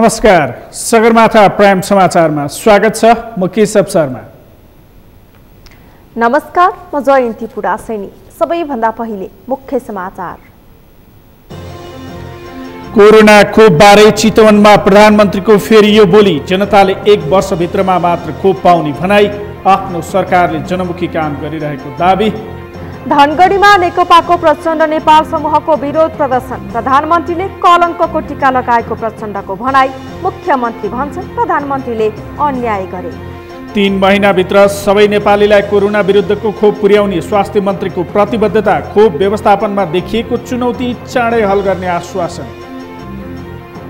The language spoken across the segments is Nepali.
नमस्कार, सगरमाथा प्राइम समाचारमा स्वागत छ। म केशव शर्मा। नमस्कार, म जयन्ती पुरासैनी। सबैभन्दा पहिले मुख्य समाचार। कोरोना खोप बारे चितवनमा प्रधानमन्त्रीको फेरि यो बोली। जनताले 1 वर्षभित्रमा मात्र खोप पाउने भनाई। आफ्नो सरकारले जनमुखी काम गरिरहेको दाबी। धनगढीमा नेकपाको प्रचण्ड नेपाल समूहको विरोध प्रदर्शन। प्रधानमन्त्रीले कलङ्कको टीका लगाएको प्रचण्डको भनाई। मुख्यमन्त्री भन्छन् प्रधानमन्त्रीले अन्याय गरे। 3 महिनाभित्र सबै नेपालीलाई कोरोना विरुद्धको खोप पुर्याउने स्वास्थ्य मन्त्रीको प्रतिबद्धता। खोप व्यवस्थापनमा देखिएको चुनौती चाँडै हल गर्ने आश्वासन।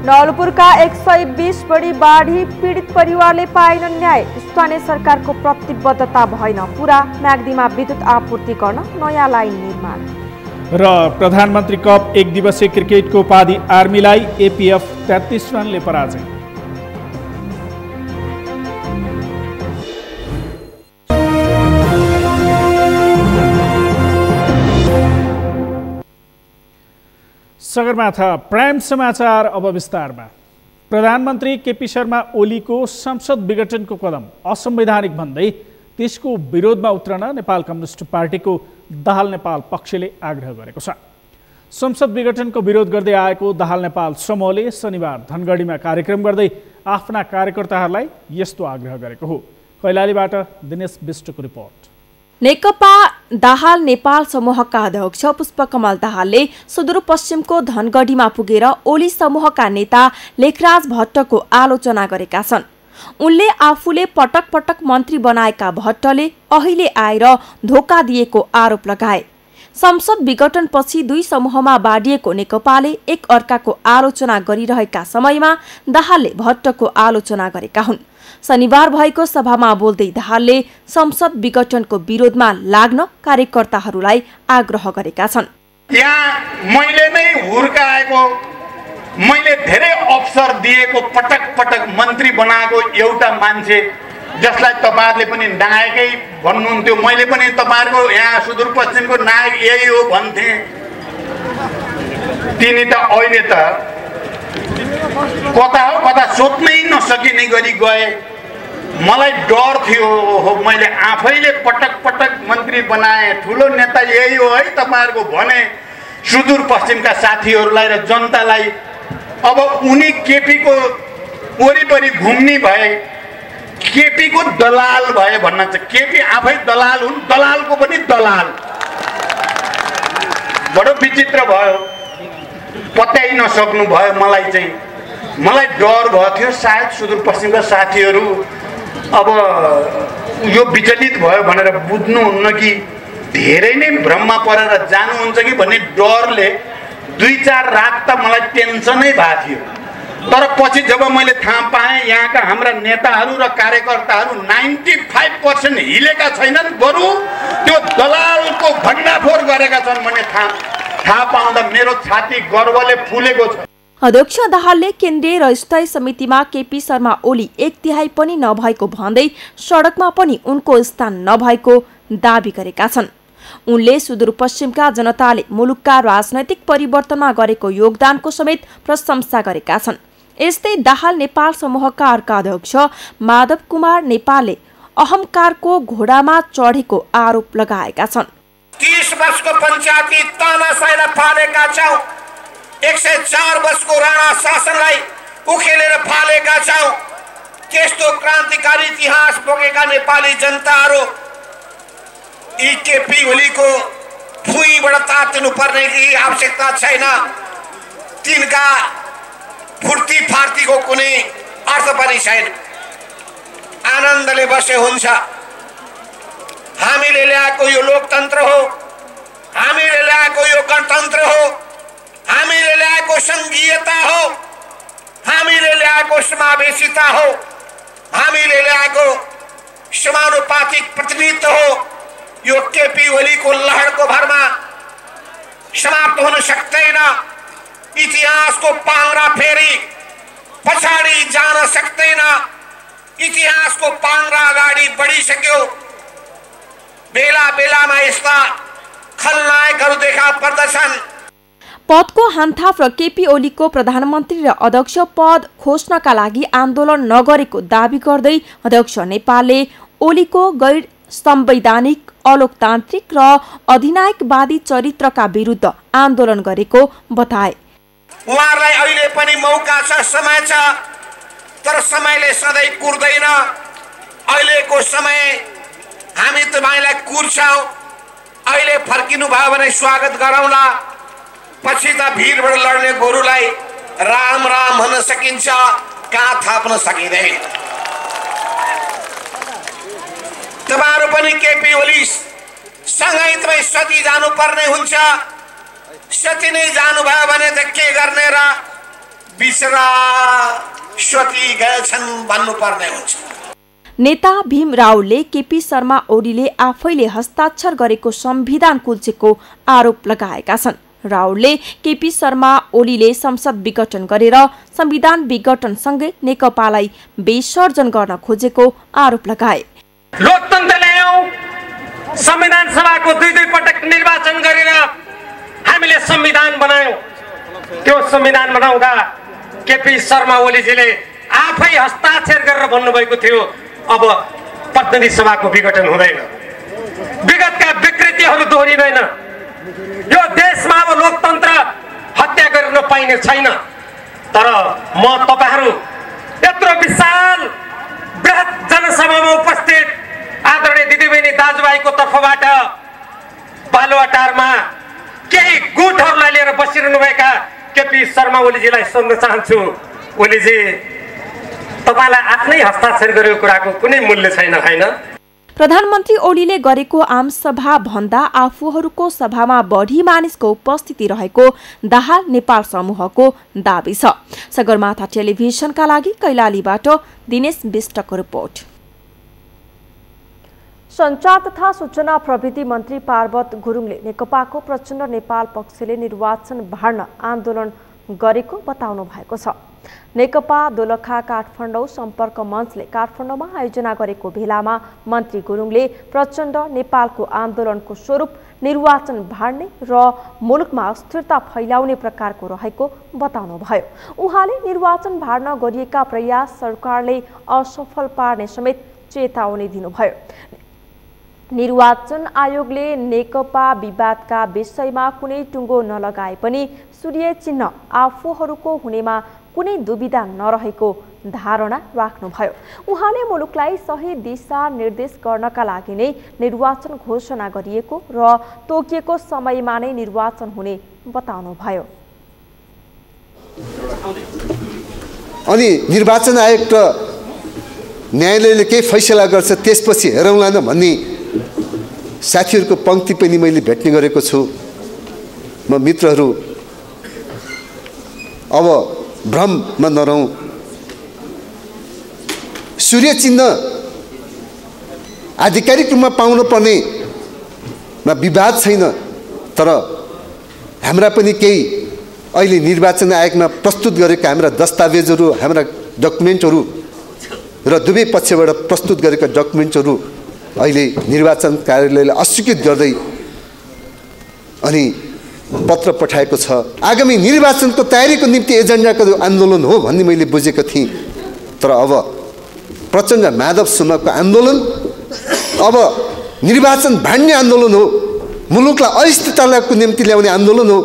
नवलपुरका 120 बढी बाढी पीडित परिवारले पाएनन् न्याय। स्थानीय सरकारको प्रतिबद्धता भएन पुरा। म्याग्दीमा विद्युत आपूर्ति गर्न नयाँ लाइन निर्माण। र प्रधानमन्त्री कप 1 दिवसीय क्रिकेटको उपाधि आर्मीलाई। एपीएफ 33 रनले पराजय। सगरमाथा प्राइम समाचार अब विस्तारमा। प्रधानमन्त्री केपी शर्मा ओलीको संसद विघटनको कदम असंवैधानिक भन्दै त्यसको विरोधमा उत्रन नेपाल कम्युनिस्ट पार्टीको दाहाल नेपाल पक्षले आग्रह गरेको छ। संसद विघटनको विरोध गर्दै आएको दाहाल नेपाल समूहले शनिबार धनगढीमा कार्यक्रम गर्दै आफ्ना कार्यकर्ताहरूलाई यस्तो आग्रह गरेको हो। कैलालीबाट दिनेश विष्टको रिपोर्ट। नेकपा दाहाल नेपाल समूहका अध्यक्ष पुष्पकमल दाहालले सुदूरपश्चिमको धनगढीमा पुगेर ओली समूहका नेता लेखराज भट्टको आलोचना गरेका छन्। उनले आफूले पटक पटक मन्त्री बनाएका भट्टले अहिले आएर धोका दिएको आरोप लगाए। संसद विघटनपछि 2 समूहमा बाँडिएको नेकपाले एक अर्काको आलोचना गरिरहेका समयमा दाहालले भट्टको आलोचना गरेका हुन्। शनिबार भएको सभामा बोल्दै दाहालले संसद विघटनको विरोधमा लाग्न कार्यकर्ताहरूलाई आग्रह गरेका छन्। यहाँ मैले नै हुर्काएको, मैले धेरै अवसर दिएको, पटक पटक मन्त्री बनाएको एउटा मान्छे जसलाई तपाईहरुले पनि नायकै भन्नुहुन्थ्यो, मैले पनि तपाईहरुको यहाँ सुदूरपश्चिमको नायक यही हो भन्थे। तिनी त अहिले त कता हो कता सोध्नै नसकिने गरी गए। मलाई डर थियो, मैले आफैले पटक पटक मन्त्री बनाए, ठुलो नेता यही हो है तपाईहरुको भने सुदूरपश्चिमका साथीहरूलाई र जनतालाई। अब उनी केपीको वरिपरि घुम्ने भए, केपीको दलाल भए भन्न चाहिँ। केपी आफै दलाल हुन्, दलालको पनि दलाल। बडो विचित्र भयो, पत्याइ नसक्नु भयो। मलाई डर भयो थियो सायद सुदूरपश्चिमका साथीहरू अब यो विचलित भयो भनेर बुझ्नुहुन्न कि धेरै नै भ्रममा परेर जानुहुन्छ कि भन्ने डरले 2-4 रात त मलाई टेन्सनै भएको थियो। तर पछि जब मैले थाहा पाएँ यहाँका हाम्रा नेताहरू र कार्यकर्ताहरू 95% हिलेका छैनन्, बरु त्यो दलालको भण्डाफोर गरेका छन् भन्ने थाहा पाउँदा मेरो छाती गर्वले फुलेको छ। अध्यक्ष दाहालले केन्द्रीय र स्थायी समितिमा केपी शर्मा ओली 1/3 पनि नभएको भन्दै सडकमा पनि उनको स्थान नभएको दाबी गरेका छन्। उनले सुदूरपश्चिमका जनताले मुलुकका राजनैतिक परिवर्तनमा गरेको योगदानको समेत प्रशंसा गरेका छन्। यस्तै दाहाल नेपाल समूहका अर्का अध्यक्ष माधव कुमार नेपालले अहंकारको घोडामा चढेको आरोप लगाएका छन्। 30 वर्षको पञ्चायती तानाशाहीलाई फालेका छौं, 104 वर्षको राणा शासनलाई उखेलेर फालेका छौं। त्यस्तो क्रान्तिकारी इतिहास बोकेका नेपाली जनताहरू यी केपी ओलीको भुइँबाट तातिनु पर्ने कि आवश्यकता छैन। तिनका फुर्ती फार्तीको कुनै अर्थ पनि छैन। आनन्दले बसे हुन्छ। हामीले ल्याएको यो लोकतन्त्र हो, हामीले ल्याएको यो गणतन्त्र हो, हामीले ल्याएको संघीयता हो, हामीले ल्याएको समावेशिता हो, हामीले ल्याएको समानुपातिक प्रतिनिधित्व हो। यो केपी ओलीको लहरको भरमा समाप्त हुन सक्दैन। इतिहासको पाङ्ग्रा फेरि पछाडि जान सक्दैन। इतिहासको पाङ्ग्रा अगाडि बढिसक्यो। बेला बेलामा यस्ता खलनायकहरू देखा पर्दछन्। पदको हानथाप र केपी ओलीको प्रधानमन्त्री र अध्यक्ष पद खोज्नका लागि आन्दोलन नगरेको दावी गर्दै अध्यक्ष नेपालले ओलीको गैर संवैधानिक अलोकतान्त्रिक र अधिनायकवादी चरित्रका विरुद्ध आन्दोलन गरेको बताए। उहाँहरूलाई अहिले पनि मौका छ, समय छ, तर समयले सधैँ कुर्दैन। अहिलेको समय हामी तपाईँलाई कुर्छौँ। अहिले फर्किनु भयो भने स्वागत गरौँला। पछि त भिडबाट लड्ने गोरुलाई राम राम भन्न सकिन्छ, कहाँ थाप्न सकिँदैन। तपाईँहरू पनि केपी ओली सँगै तपाईँ सती जानुपर्ने हुन्छ। सती नै जानुभयो भने त के गर्ने र बिचरा सती गएछन् भन्नुपर्ने हुन्छ। नेता भीम रावलले केपी शर्मा ओलीले आफैले हस्ताक्षर गरेको संविधान कुल्चेको आरोप लगाएका छन्। रावलले केपी शर्मा ओलीले संसद विघटन गरेर संविधान विघटनसँगै नेकपालाई विसर्जन गर्न खोजेको आरोप लगाए। लोकतन्त्र ल्यायौं, संविधान सभाको दुई पटक निर्वाचन गरेर हामीले संविधान बनायौं। त्यो संविधान बनाउँदा केपी शर्मा ओलीजीले आफै हस्ताक्षर गरेर भन्नुभएको थियो अब प्रतिनिधि सभाको विघटन हुँदैन, विगतका विकृतिहरू दोहोरिँदैन, यो देशमा अब लोकतन्त्र हत्या गर्न पाइने छैन। तर म तपाईहरू यत्रो विशाल बृहत जनसभामा उपस्थित आदरणीय दिदीबहिनी दाजुभाइको तर्फबाट बालुवाटारमा केही गुटहरूलाई लिएर बसिरहनुभएका केपी शर्मा ओलीजीलाई सोध्न चाहन्छु, ओलीजी तपाईलाई आफ्नै हस्ताक्षर गरेको कुराको कुनै मूल्य छैन हैन? प्रधानमन्त्री ओलीले गरेको आमसभा भन्दा आफूहरूको सभामा बढी मानिसको उपस्थिति रहेको दाहाल नेपाल समूहको दावी छ। सगरमाथा टेलिभिजनका लागि कैलालीबाट दिनेश विष्टको रिपोर्ट। सञ्चार तथा सूचना प्रविधि मन्त्री पार्वत गुरुङले नेकपाको प्रचण्ड नेपाल पक्षले निर्वाचन भाड्न आन्दोलन गरेको बताउनु भएको छ। नेकपा दोलखा काठमाडौँ सम्पर्क मञ्चले काठमाडौँमा आयोजना गरेको भेलामा मन्त्री गुरुङले प्रचण्ड नेपालको आन्दोलनको स्वरूप निर्वाचन भाड्ने र मुलुकमा अस्थिरता फैलाउने प्रकारको रहेको बताउनुभयो। उहाँले निर्वाचन भाड्न गरिएका प्रयास सरकारले असफल पार्ने समेत चेतावनी दिनुभयो। निर्वाचन आयोगले नेकपा विवादका विषयमा कुनै टुङ्गो नलगाए पनि सूर्य चिन्ह आफूहरूको हुनेमा कुनै दुविधा नरहेको धारणा राख्नुभयो। उहाँले मुलुकलाई सही दिशा निर्देश गर्नका लागि नै निर्वाचन घोषणा गरिएको र तोकिएको समयमा नै निर्वाचन हुने बताउनुभयो। अनि निर्वाचन आयोग र न्यायालयले केही फैसला गर्छ त्यसपछि हेरौँला न भन्ने साथीहरूको पंक्ति पनि मैले भेट्ने गरेको छु। म मित्रहरू अब भ्रममा नरहौँ। सूर्य चिन्ह आधिकारिक रूपमा पाउनु पर्नेमा विवाद छैन, तर हाम्रा पनि केही अहिले निर्वाचन आयोगमा प्रस्तुत गरेका हाम्रा दस्तावेजहरू, हाम्रा डकुमेन्टहरू र दुवै पक्षबाट प्रस्तुत गरेका डकुमेन्टहरू अहिले निर्वाचन कार्यालयले अस्वीकृत गर्दै अनि पत्र पठाएको छ। आगामी निर्वाचनको तयारीको निम्ति एजेन्डाको आन्दोलन हो भन्ने मैले बुझेको थिएँ, तर अब प्रचण्ड माधव समूहको आन्दोलन अब निर्वाचन भाड्ने आन्दोलन हो, मुलुकलाई अस्थिरताको निम्ति ल्याउने आन्दोलन हो,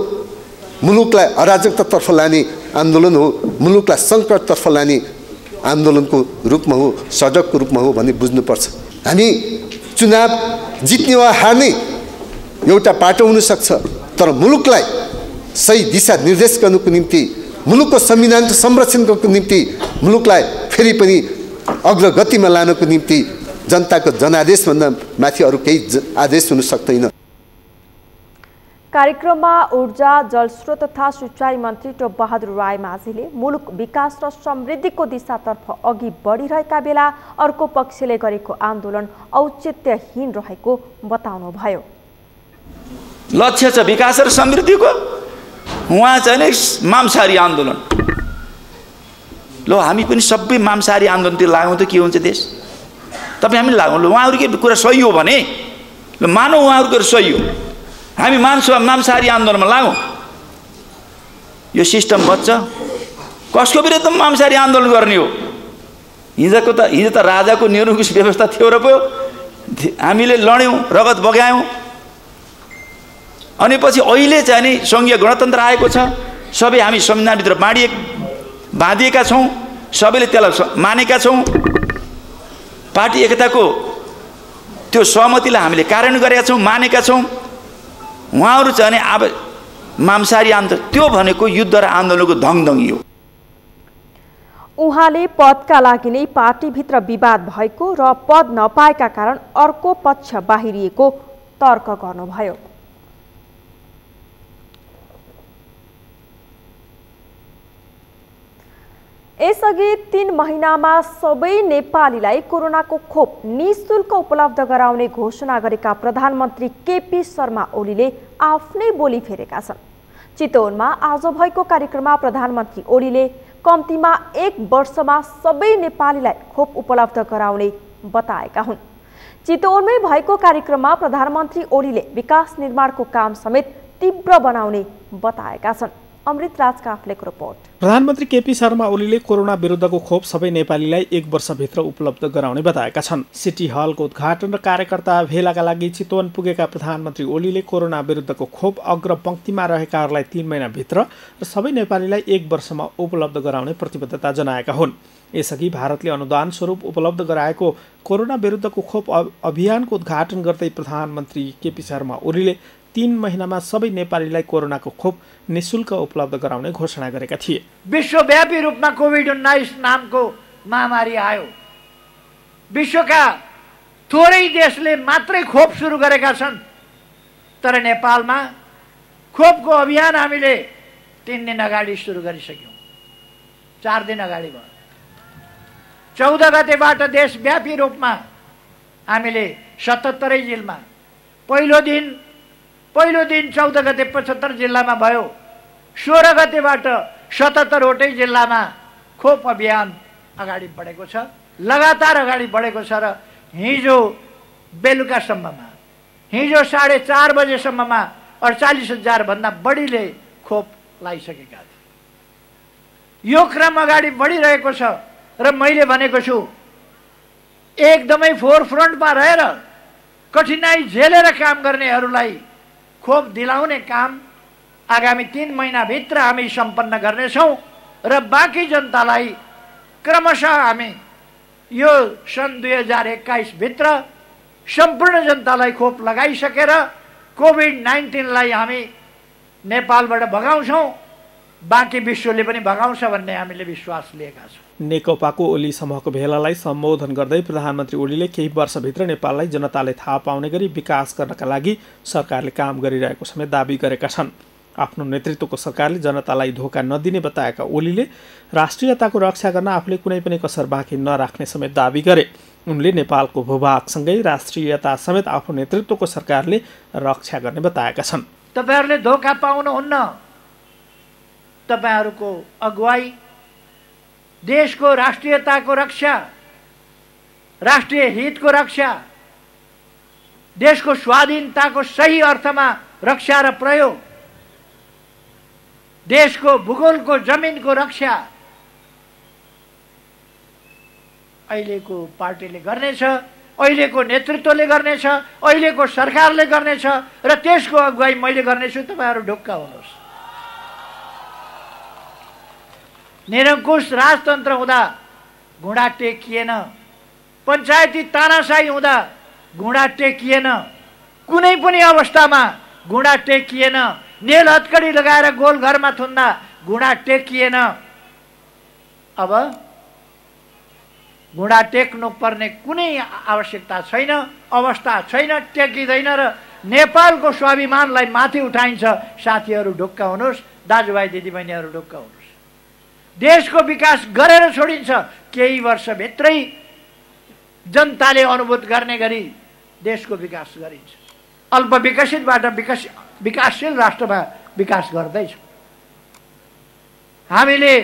मुलुकलाई अराजकतातर्फ लाने आन्दोलन हो, मुलुकलाई सङ्कटतर्फ लाने आन्दोलनको रूपमा हो, सडकको रूपमा हो भन्ने बुझ्नुपर्छ। हामी चुनाव जित्ने वा हार्ने एउटा पाटो हुनसक्छ, तर मुलुकलाई सही दिशा निर्देश गर्नुको निम्ति, मुलुकको संविधानको संरक्षणको निम्ति, मुलुकलाई फेरि पनि अग्रगतिमा लानको निम्ति जनताको जनादेशभन्दा माथि अरू केही आदेश हुन सक्दैन। कार्यक्रममा ऊर्जा जलस्रोत तथा सिंचाई मन्त्री टोप बहादुर राय माझीले मुलुक विकास र समृद्धिको दिशातर्फ अघि बढिरहेका बेला अर्को पक्षले गरेको आन्दोलन औचित्यहीन रहेको बताउनुभयो। लक्ष्य छ विकास र समृद्धिको, उहाँ चाहिँ नि मांसाहारी आन्दोलन। लो हामी पनि सबै मांसाहारी आन्दोलनतिर लागौँ त के हुन्छ देश? तपाईँ हामी लागौँ। ल उहाँहरूको कुरा सही हो भने ल मानौँ, उहाँहरूको सही हो, हामी मांसाहारी आन्दोलनमा लागौँ। यो सिस्टम बच्छ। कसको विरुद्धमा मांसाहारी आन्दोलन गर्ने हो? हिजो त राजाको निरङ्कुश व्यवस्था थियो र पो हामीले लड्यौँ, रगत बगायौँ। अनि पछि अहिले चाहिँ नि सङ्घीय गणतन्त्र आएको छ, सबै हामी संविधानभित्र बाँधिएका छौँ, सबैले त्यसलाई मानेका छौँ। पार्टी एकताको त्यो सहमतिलाई हामीले कार्यान्वयन गरेका छौँ, मानेका छौँ। उहाँहरू चाहिँ नि अब मांसाहारी आन्दोलन, त्यो भनेको युद्ध र आन्दोलनको धङधङी हो। उहाँले पदका लागि नै पार्टीभित्र विवाद भएको र पद नपाएका कारण अर्को पक्ष बाहिरिएको तर्क गर्नुभयो। यसअघि 3 महिनामा सबै नेपालीलाई कोरोनाको खोप निःशुल्क उपलब्ध गराउने घोषणा गरेका प्रधानमन्त्री केपी शर्मा ओलीले आफ्नै बोली फेरेका छन्। चितवनमा आज भएको कार्यक्रममा प्रधानमन्त्री ओलीले कम्तीमा 1 वर्षमा सबै नेपालीलाई खोप उपलब्ध गराउने बताएका हुन्। चितवनमै भएको कार्यक्रममा प्रधानमन्त्री ओलीले विकास निर्माणको काम समेत तीव्र बनाउने बताएका छन्। अमृत राज काफ्लेको रिपोर्ट। प्रधानमन्त्री केपी शर्मा ओलीले कोरोना विरुद्धको खोप सबै नेपालीलाई 1 वर्षभित्र उपलब्ध गराउने बताएका छन्। सिटी हलको उद्घाटन र कार्यकर्ता भेलाका लागि चितवन पुगेका प्रधानमन्त्री ओलीले कोरोना विरुद्धको खोप अग्रपङ्क्तिमा रहेकाहरूलाई 3 महिनाभित्र र सबै नेपालीलाई 1 वर्षमा उपलब्ध गराउने प्रतिबद्धता जनाएका हुन्। यसअघि भारतले अनुदान स्वरूप उपलब्ध गराएको कोरोना विरुद्धको खोप अभियानको उद्घाटन गर्दै प्रधानमन्त्री केपी शर्मा ओलीले 3 महिनामा सबै नेपालीलाई कोरोनाको खोप निःशुल्क उपलब्ध गराउने घोषणा गरेका थिए। विश्वव्यापी रूपमा कोभिड-19 नामको महामारी आयो। विश्वका थोरै देशले मात्रै खोप सुरु गरेका छन्, तर नेपालमा खोपको अभियान हामीले 3 दिन अगाडि सुरु गरिसक्यौँ। 4 दिन अगाडि भयो। 14 गतेबाट देशव्यापी रूपमा हामीले 77 जिल्लामा पहिलो दिन 14 गते 75 जिल्लामा भयो। 16 गतेबाट 77वटै जिल्लामा खोप अभियान अगाडि बढेको छ, लगातार अगाडि बढेको छ र हिजो बेलुकासम्ममा, हिजो 4:30 बजेसम्ममा 48,000 भन्दा बढीले खोप लगाइसकेका थिए। यो क्रम अगाडि बढिरहेको छ र मैले भनेको छु एकदमै फोरफ्रन्टमा रहेर कठिनाई झेलेर काम गर्नेहरूलाई खोप दिलाउने काम आगामी 3 महिनाभित्र हामी सम्पन्न गर्नेछौँ र बाँकी जनतालाई क्रमशः हामी यो सन् 2021 भित्र सम्पूर्ण जनतालाई खोप लगाइसकेर कोभिड-19लाई हामी नेपालबाट भगाउँछौँ, बाँकी विश्वले पनि भगाउँछ भन्ने हामीले विश्वास लिएका छौँ। नेकपाको ओली समूहको भेलालाई सम्बोधन गर्दै प्रधानमन्त्री ओलीले केही वर्षभित्र नेपाललाई जनताले थाहा पाउने गरी विकास गर्नका लागि सरकारले काम गरिरहेको समेत दाबी गरेका छन्। आफ्नो नेतृत्वको सरकारले जनतालाई धोका नदिने बताएका ओलीले राष्ट्रियताको रक्षा गर्न आफूले कुनै पनि कसर बाँकी नराख्ने समेत दाबी गरे। उनले नेपालको भूभागसँगै राष्ट्रियता समेत आफ्नो नेतृत्वको सरकारले रक्षा गर्ने बताएका छन्। तपाईहरूले धोका पाउनुहुन्न। तपाईहरूको अगुवाई देशको राष्ट्रियताको रक्षा, राष्ट्रिय हितको रक्षा, देशको स्वाधीनताको सही अर्थमा रक्षा र प्रयोग, देशको भूगोलको जमिनको रक्षा अहिलेको पार्टीले गर्नेछ, अहिलेको नेतृत्वले गर्नेछ, अहिलेको सरकारले गर्नेछ र त्यसको अगुवाई मैले गर्नेछु। तपाईहरू ढुक्क हुनुहोस्। निरङ्कुश राजतन्त्र हुँदा घुँडा टेकिएन, पञ्चायती तानाशाही हुँदा घुँडा टेकिएन, कुनै पनि अवस्थामा घुँडा टेकिएन, नेल हत्कडी लगाएर गोल घरमा थुन्दा घुँडा टेकिएन। अब घुँडा टेक्नु पर्ने कुनै आवश्यकता छैन, अवस्था छैन, टेकिँदैन र नेपालको स्वाभिमानलाई माथि उठाइन्छ। साथीहरू ढुक्क हुनुहोस्, दाजुभाइ दिदीबहिनीहरू ढुक्क हुनुहोस्। देशको विकास गरेर छोडिन्छ। केही वर्षभित्रै जनताले अनुभूत गर्ने गरी देशको विकास गरिन्छ। अल्पविकसितबाट विकासशील राष्ट्रमा विकास गर्दैछौँ। हामीले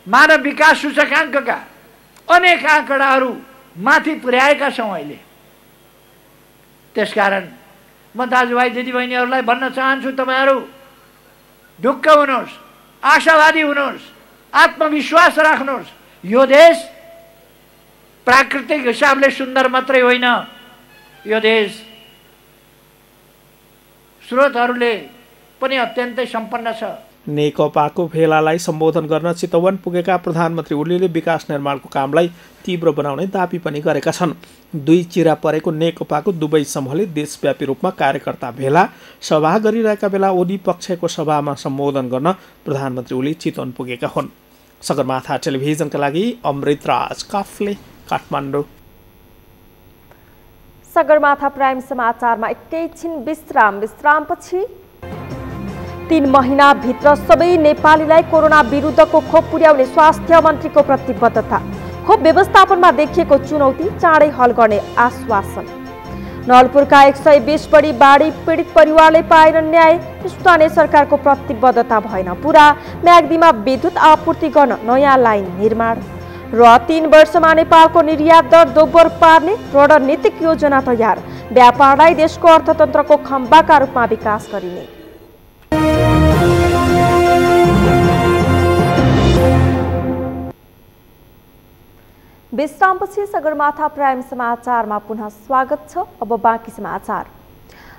मानव विकास सूचकाङ्कका अनेक आँकडाहरू माथि पुर्याएका छौँ अहिले। त्यसकारण म दाजुभाइ दिदीबहिनीहरूलाई भन्न चाहन्छु, तपाईँहरू ढुक्क हुनुहोस्। आशावादी हुनुहोस्, आत्मविश्वास राख्नुहोस्। यो देश प्राकृतिक हिसाबले सुन्दर मात्रै होइन, यो देश स्रोतहरूले पनि अत्यन्तै सम्पन्न छ। नेकपाको भेलालाई सम्बोधन गर्न चितवन पुगेका प्रधानमन्त्री ओलीले विकास निर्माणको कामलाई तीव्र बनाउने दाबी पनि गरेका छन्। दुई चिरा परेको नेकपाको दुवै समूहले देशव्यापी रूपमा कार्यकर्ता भेला सभा गरिरहेका बेला ओली पक्षको सभामा सम्बोधन गर्न प्रधानमन्त्री ओली चितवन पुगेका हुन्। सगरमाथा टेलिभिजनका लागि अमृतराज काफले, काठमाडौँ। सगरमाथा प्राइम समाचारमा एकैछिन विश्रामपछि 3 महिनाभित्र सबै नेपालीलाई कोरोना विरुद्धको खोप पुर्याउने स्वास्थ्य मन्त्रीको प्रतिबद्धता। खोप व्यवस्थापनमा देखिएको चुनौती चाँडै हल गर्ने आश्वासन। नलपुरका 120 बढी बाढी पीडित परिवारले पाएनन् न्याय। स्थानीय सरकारको प्रतिबद्धता भएन पुरा। म्याग्दीमा विद्युत आपूर्ति गर्न नयाँ लाइन निर्माण र 3 वर्षमा नेपालको निर्यात दर दोब्बर पार्ने रणनीतिक योजना तयार। व्यापारलाई देशको अर्थतन्त्रको खम्बाका रूपमा विकास गरिने। विश्रामपछि सगरमाथा प्राइम समाचारमा पुनः स्वागत छ। अब बाँकी समाचार।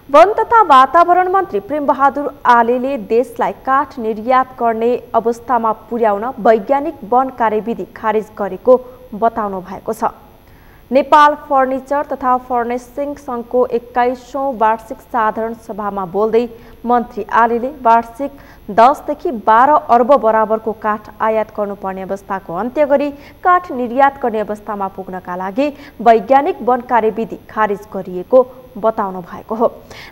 वन तथा वातावरण मन्त्री प्रेमबहादुर आलेले देशलाई काठ निर्यात गर्ने अवस्थामा पुर्याउन वैज्ञानिक वन कार्यविधि खारेज गरेको बताउनु भएको छ। नेपाल फर्निचर तथा फर्निसिङ सङ्घको 21औं वार्षिक साधारण सभामा बोल्दै मन्त्री आलेले वार्षिक 10 देखि 12 अर्ब बराबरको काठ आयात गर्नुपर्ने अवस्थाको अन्त्य गरी काठ निर्यात गर्ने अवस्थामा पुग्नका लागि वैज्ञानिक वन कार्यविधि खारेज गरिएको बताउनु भएको हो।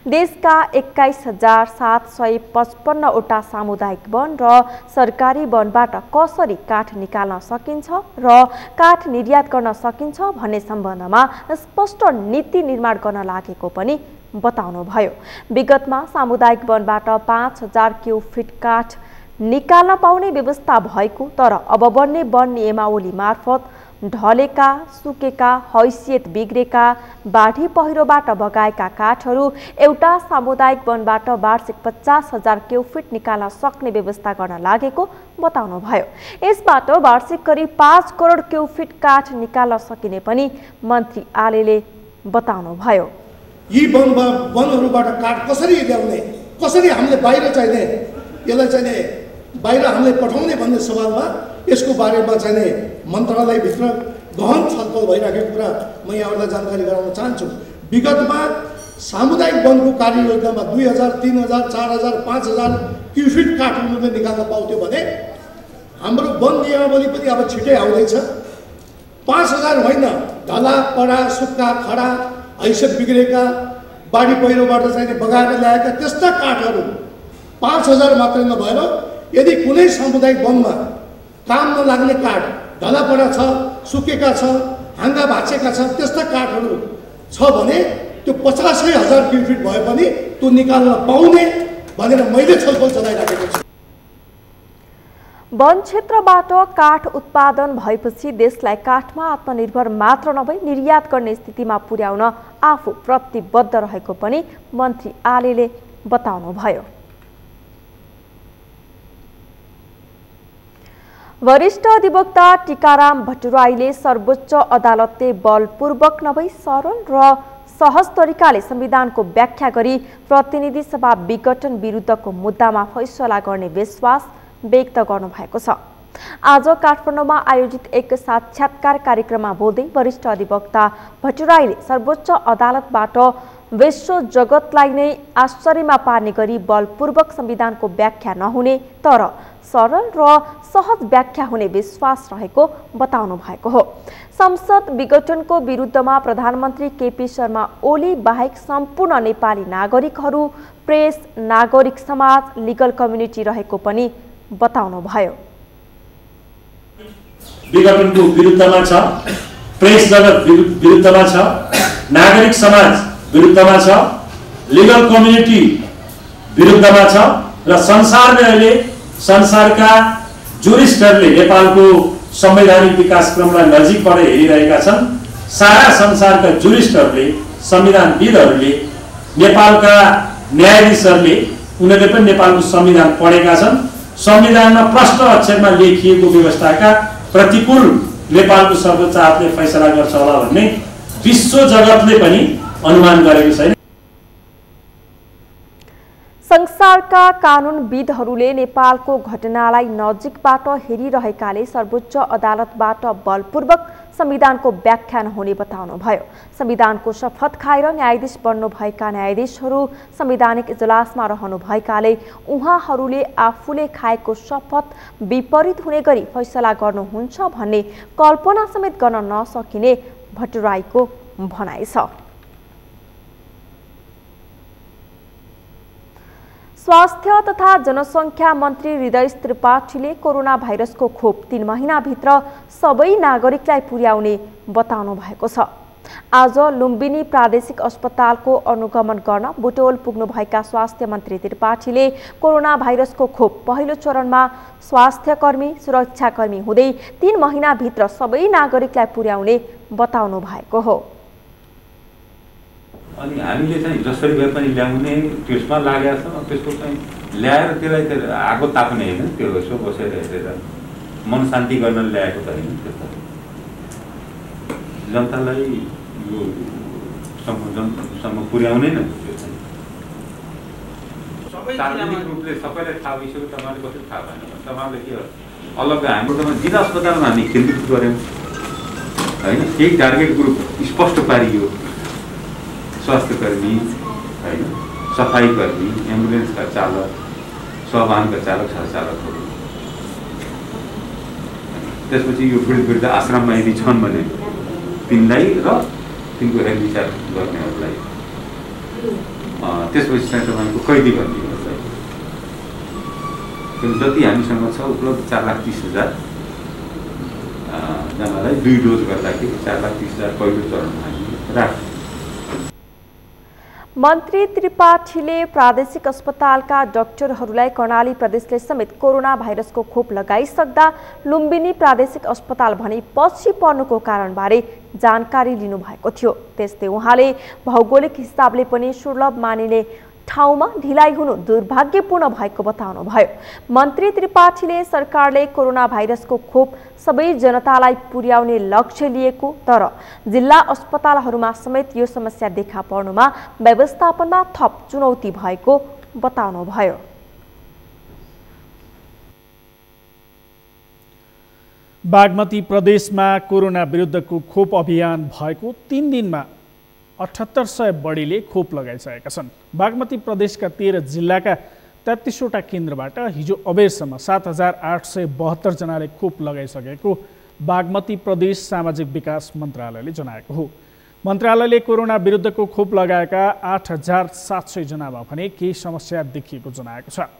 देशका 21,755 वटा सामुदायिक वन र सरकारी वनबाट कसरी काठ निकाल्न सकिन्छ र काठ निर्यात गर्न सकिन्छ भन्ने सम्बन्धमा स्पष्ट नीति निर्माण गर्न लागेको पनि बताउनुभयो। विगतमा सामुदायिक वनबाट 5000 क्युफिट काठ निकाल्न पाउने व्यवस्था भएको, तर अब बन्ने वन नियमावली मार्फत ढलेका, सुकेका, हैसियत बिग्रेका, बाढी पहिरोबाट बगाएका काठहरू एउटा सामुदायिक वनबाट वार्षिक 50,000 क्युफिट निकाल्न सक्ने व्यवस्था गर्न लागेको बताउनुभयो। यसबाट वार्षिक करिब 5 करोड क्युफिट काठ निकाल्न सकिने पनि मन्त्री आलेले बताउनुभयो। यी वनहरूबाट काठ कसरी ल्याउने, कसरी हामीले बाहिर चाहिने, यसलाई चाहिने बाहिर हामीले पठाउने भन्ने सवालमा यसको बारेमा चाहिने मन्त्रालयभित्र गहन छलफल भइरहेको कुरा म यहाँहरूलाई जानकारी गराउन चाहन्छु। विगतमा सामुदायिक वनको कार्ययोजनामा 2000, 3000, 4000, 5000 क्युफिट काठ उनीहरूले निकाल्न पाउँथ्यो भने हाम्रो वन नियमावली पनि अब छिटै आउँदैछ। 5000 होइन, ढला, पडा, सुक्खा, खडा, हैसियत बिग्रेका, बाढी पहिरोबाट चाहिने बगाएर ल्याएका त्यस्ता काठहरू 5000 मात्रै नभएर यदि कुनै सामुदायिक वनमा काम नलाग्ने काठ, ढलापडा छ, सुकेका छ, हाँगा भाँचेका छ, त्यस्ता काठहरू छ भने त्यो 50,000 क्युफिट भए पनि त्यो निकाल्न पाउने भनेर मैले छलफल चलाइराखेको छु। वन क्षेत्रबाट काठ उत्पादन भएपछि देशलाई काठमा आत्मनिर्भर मात्र नभई निर्यात गर्ने स्थितिमा पुर्याउन आफू प्रतिबद्ध रहेको पनि मन्त्री आलेले बताउनुभयो। वरिष्ठ अधिवक्ता टीकाराम भट्टराईले सर्वोच्च अदालतले बलपूर्वक नभई सरल र सहज तरिकाले संविधानको व्याख्या गरी प्रतिनिधि सभा विघटन विरुद्धको मुद्दामा फैसला गर्ने विश्वास व्यक्त गर्नुभएको छ। आज काठमाडौँमा आयोजित एक साक्षात्कार कार्यक्रममा बोल्दै वरिष्ठ अधिवक्ता भट्टराईले सर्वोच्च अदालतबाट विश्व जगतलाई नै आश्चर्यमा पार्ने गरी बलपूर्वक संविधानको व्याख्या नहुने तर सरल र सहज व्याख्या हुने विश्वास रहेको बताउनु भएको हो। संसद विघटनको विरुद्धमा प्रधानमन्त्री केपी शर्मा ओली बाहेक सम्पूर्ण नेपाली नागरिकहरू, प्रेस, नागरिक समाज, लिगल कम्युनिटी रहेको पनि बताउनुभयो। विघटनको विरुद्धमा छ, प्रेस जगत विरुद्धमा छ, नागरिक समाज विरुद्धमा छ, लिगल कम्युनिटी विरुद्धमा छ र संसारले अहिले संसारका जुरिस्टहरूले नेपालको संवैधानिक विकास क्रमलाई नजिकबाट हेरिरहेका छन्। सारा संसारका जुरिस्टहरूले, संविधानविदहरूले, नेपालका न्यायाधीशहरूले उनीहरूले पनि नेपालको संविधान पढेका छन् संविधानमा प्रष्ट अक्षरमा लेखिएको व्यवस्थाका प्रतिकूल नेपालको सर्वोच्च अदालतले फैसला गर्छ होला भन्ने विश्व जगतले पनि अनुमान गरेको छैन। संसारका कानुनविदहरूले नेपालको घटनालाई नजिकबाट हेरिरहेकाले सर्वोच्च अदालतबाट बलपूर्वक संविधानको व्याख्यान हुने बताउनुभयो। संविधानको शपथ खाएर न्यायाधीश बन्नुभएका न्यायाधीशहरू संवैधानिक इजलासमा रहनुभएकाले उहाँहरूले आफूले खाएको शपथ विपरीत हुने गरी फैसला गर्नुहुन्छ भन्ने कल्पना समेत गर्न नसकिने भट्टराईको भनाइ छ। स्वास्थ्य तथा जनसङ्ख्या मन्त्री हृदय त्रिपाठीले कोरोना भाइरसको खोप 3 महिनाभित्र सबै नागरिकलाई पुर्याउने बताउनु भएको छ। आज लुम्बिनी प्रादेशिक अस्पतालको अनुगमन गर्न बुटोल पुग्नुभएका स्वास्थ्य मन्त्री त्रिपाठीले कोरोना भाइरसको खोप पहिलो चरणमा स्वास्थ्यकर्मी सुरक्षाकर्मी हुँदै 3 महिनाभित्र सबै नागरिकलाई पुर्याउने बताउनु भएको हो। अनि हामीले चाहिँ जसरी भए पनि ल्याउने त्यसमा लागेका छौँ। त्यसको चाहिँ ल्याएर त्यसलाई आगो ताप्ने होइन, त्यो यसो बसेर हेरेर मन शान्ति गर्न ल्याएको त होइन। त्यो त जनतालाई यो सम्म पुर्याउने न। त्यो चाहिँ सार्वजनिक रूपले सबैलाई थाहा भइसक्यो। तपाईँले कसरी थाहा भएन? तपाईँले के अलग हाम्रो त जिल्ला अस्पतालमा हामी केन्द्रित गऱ्यौँ होइन। केही टार्गेट ग्रुप स्पष्ट पारियो, स्वास्थ्यकर्मी होइन, सफाइकर्मी, एम्बुलेन्सका चालक, सहवाहनका चालक सहचालकहरू। त्यसपछि यो वृद्ध आश्रममा यदि छन् भने तिनलाई र तिनको हेरविचार गर्नेहरूलाई, त्यसपछि चाहिँ तपाईँको कैदी गर्नेहरूलाई। जति हामीसँग छ उपलब्ध 4,30,000 जनालाई 2 डोज गर्दाखेरि 4,30,000 पहिलो चरणमा हामी राख्छौँ। मन्त्री त्रिपाठीले प्रादेशिक अस्पतालका डाक्टरहरूलाई कर्णाली प्रदेशले समेत कोरोना भाइरसको खोप लगाइसक्दा लुम्बिनी प्रादेशिक अस्पताल भने पछि पर्नुको कारणबारे जानकारी लिनुभएको थियो। त्यस्तै उहाँले भौगोलिक हिसाबले पनि दुर्लभ मानिने ठाउँमा ढिलाइ हुनु दुर्भाग्यपूर्ण भएको बताउनुभयो। मन्त्री त्रिपाठीले सरकारले कोरोना भाइरसको खोप सबै जनतालाई पुर्याउने लक्ष्य लिएको, तर जिल्ला अस्पतालहरूमा समेत यो समस्या देखा पर्नुमा व्यवस्थापनमा थप चुनौती भएको बताउनुभयो। बागमती प्रदेशमा कोरोना विरुद्धको खोप अभियान भएको 3 दिनमा 7800 बढीले खोप लगाइसकेका छन्। बागमती प्रदेशका 13 जिल्लाका 33वटा केन्द्रबाट हिजो अबेरसम्म 7872 जनाले खोप लगाइसकेको बागमती प्रदेश सामाजिक विकास मन्त्रालयले जनाएको हो। मन्त्रालयले कोरोना विरुद्धको खोप लगाएका 8700 जनामा भने केही समस्या देखिएको जनाएको छ।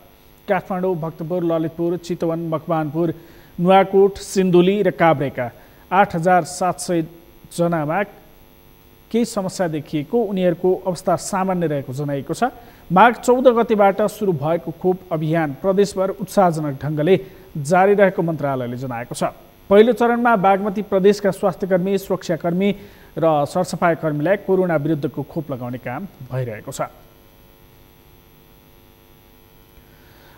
काठमाडौँ, भक्तपुर, ललितपुर, चितवन, मकवानपुर, नुवाकोट, सिन्धुली र काभ्रेका 8700 जनामा केही समस्या देखिएको, उनीहरूको अवस्था सामान्य रहेको जनाइएको छ। माघ 14 गतेबाट सुरु भएको खोप अभियान प्रदेशभर उत्साहजनक ढङ्गले जारी रहेको मन्त्रालयले जनाएको छ। पहिलो चरणमा बागमती प्रदेशका स्वास्थ्यकर्मी, सुरक्षाकर्मी र सरसफाइकर्मीलाई कोरोना विरुद्धको खोप लगाउने काम भइरहेको छ।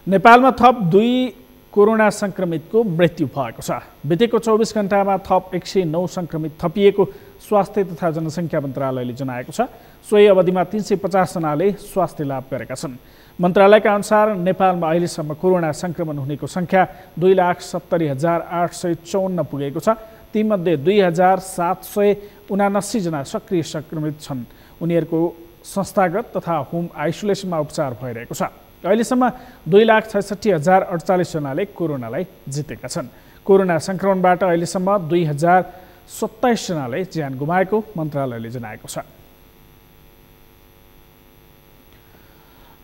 नेपालमा थप 2 कोरोना संक्रमितको मृत्यु भएको छ। बितेको 24 घण्टामा थप 109 संक्रमित थपिएको स्वास्थ्य तथा जनसङ्ख्या मन्त्रालयले जनाएको छ। सोही अवधिमा 350 जनाले स्वास्थ्य लाभ गरेका छन्। मन्त्रालयका अनुसार नेपालमा अहिलेसम्म कोरोना संक्रमण हुनेको सङ्ख्या 2,70,854 पुगेको छ। तीमध्ये 2,779 जना सक्रिय संक्रमित छन्। उनीहरूको संस्थागत तथा होम आइसोलेसनमा उपचार भइरहेको छ। अहिलेसम्म 2,66,048 जनाले कोरोनालाई जितेका छन्। कोरोना संक्रमणबाट अहिलेसम्म 2,027 जनाले ज्यान गुमाएको मन्त्रालयले जनाएको छ।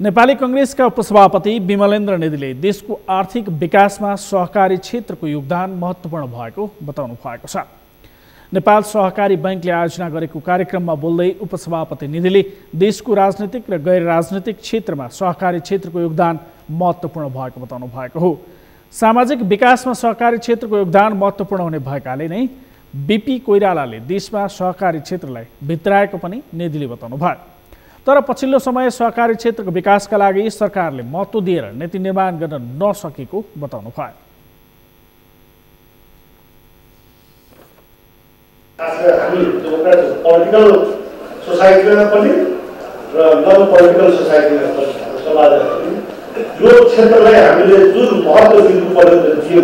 नेपाली कांग्रेसका उपसभापति विमलेन्द्र नेदीले देशको आर्थिक विकासमा सहकारी क्षेत्रको योगदान महत्त्वपूर्ण भएको बताउनु भएको छ। नेपाल सहकारी बैंकले आयोजना गरेको कार्यक्रममा बोल्दै उपसभापति नेदीले देशको राजनीतिक र गैर राजनीतिक क्षेत्रमा सहकारी क्षेत्रको योगदान महत्त्वपूर्ण भएको बताउनु भएको हो। सामाजिक विकासमा सहकारी क्षेत्रको योगदान महत्त्वपूर्ण हुने भएकाले नै बीपी कोइरालाले देशमा सहकारी क्षेत्रलाई भित्राएको पनि नेदीले बताउनु भयो। तर पछिल्लो समय सहकारी क्षेत्रको विकासका लागि सरकारले महत्त्व दिएर नीति निर्माण गर्न नसकेको बताउनु भयो। हामी पोलिटिकल सोसाइटीमा पनि र नन पोलिटिकल सोसाइटीमा पनि समाजमा पनि यो क्षेत्रलाई हामीले जुन महत्त्व दिनुपर्ने थियो